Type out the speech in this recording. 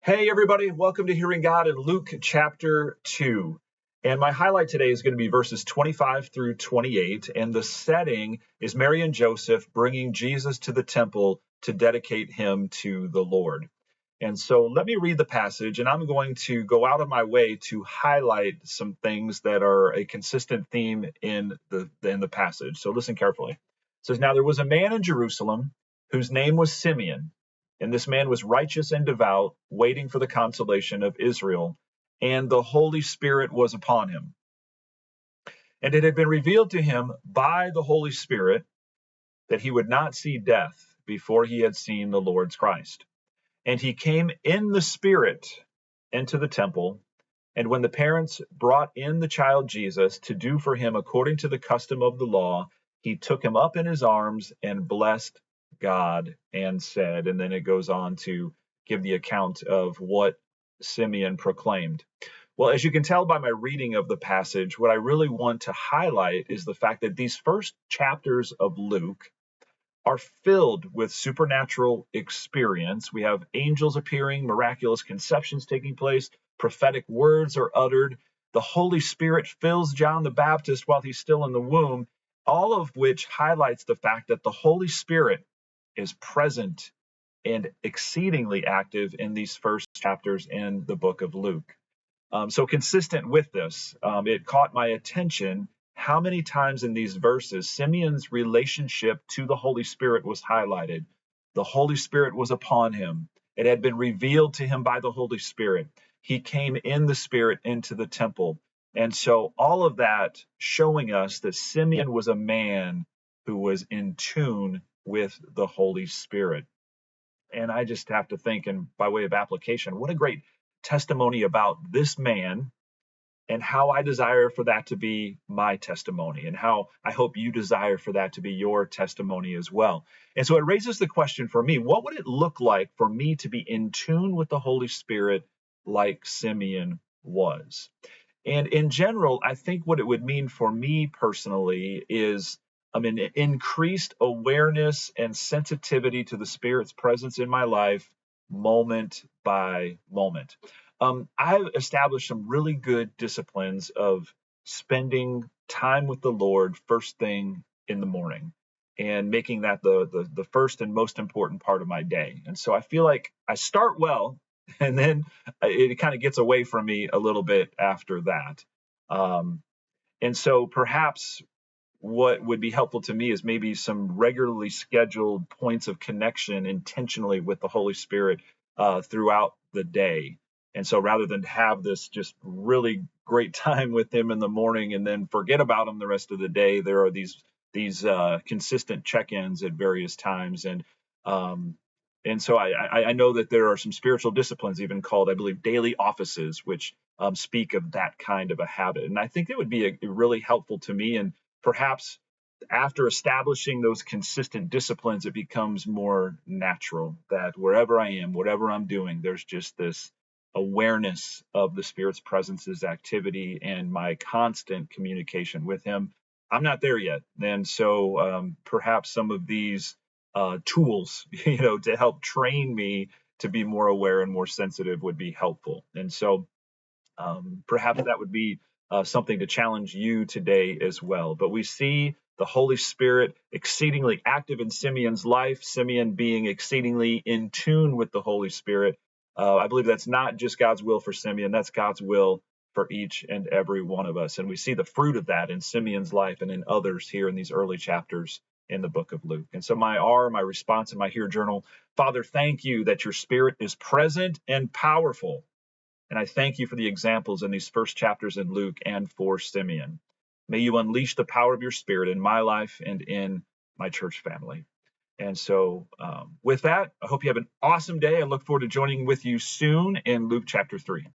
Hey, everybody, welcome to Hearing God in Luke chapter 2. And my highlight today is going to be verses 25 through 28. And the setting is Mary and Joseph bringing Jesus to the temple to dedicate him to the Lord. And so let me read the passage, and I'm going to go out of my way to highlight some things that are a consistent theme in the passage. So listen carefully. It says, "Now there was a man in Jerusalem whose name was Simeon. And this man was righteous and devout, waiting for the consolation of Israel. And the Holy Spirit was upon him. And it had been revealed to him by the Holy Spirit that he would not see death before he had seen the Lord's Christ. And he came in the Spirit into the temple. And when the parents brought in the child Jesus to do for him according to the custom of the law, he took him up in his arms and blessed God and said," and then it goes on to give the account of what Simeon proclaimed. Well, as you can tell by my reading of the passage, what I really want to highlight is the fact that these first chapters of Luke are filled with supernatural experience. We have angels appearing, miraculous conceptions taking place, prophetic words are uttered. The Holy Spirit fills John the Baptist while he's still in the womb, all of which highlights the fact that the Holy Spirit is present and exceedingly active in these first chapters in the book of Luke. So consistent with this, it caught my attention how many times in these verses Simeon's relationship to the Holy Spirit was highlighted. The Holy Spirit was upon him. It had been revealed to him by the Holy Spirit. He came in the Spirit into the temple. And so all of that showing us that Simeon was a man who was in tune with the Holy Spirit. And I just have to think, and by way of application, what a great testimony about this man and how I desire for that to be my testimony, and how I hope you desire for that to be your testimony as well. And so it raises the question for me, what would it look like for me to be in tune with the Holy Spirit like Simeon was? And in general, I think what it would mean for me personally is an increased awareness and sensitivity to the Spirit's presence in my life, moment by moment. I've established some really good disciplines of spending time with the Lord first thing in the morning and making that the first and most important part of my day. And so I feel like I start well, and then it kind of gets away from me a little bit after that. Um, and so perhaps what would be helpful to me is maybe some regularly scheduled points of connection intentionally with the Holy Spirit throughout the day. And so rather than have this just really great time with him in the morning and then forget about him the rest of the day, there are these consistent check-ins at various times. And so I know that there are some spiritual disciplines even called, I believe, daily offices, which speak of that kind of a habit. And I think it would be really helpful to me. And perhaps after establishing those consistent disciplines, it becomes more natural that wherever I am, whatever I'm doing, there's just this awareness of the Spirit's presence, his activity, and my constant communication with him. I'm not there yet. And so perhaps some of these tools, to help train me to be more aware and more sensitive would be helpful. And so perhaps that would be something to challenge you today as well. But we see the Holy Spirit exceedingly active in Simeon's life, Simeon being exceedingly in tune with the Holy Spirit. I believe that's not just God's will for Simeon, that's God's will for each and every one of us. And we see the fruit of that in Simeon's life and in others here in these early chapters in the book of Luke. And so my response in my Hear Journal, Father, thank you that your Spirit is present and powerful. And I thank you for the examples in these first chapters in Luke and for Simeon. May you unleash the power of your Spirit in my life and in my church family. And so with that, I hope you have an awesome day. I look forward to joining with you soon in Luke chapter 3.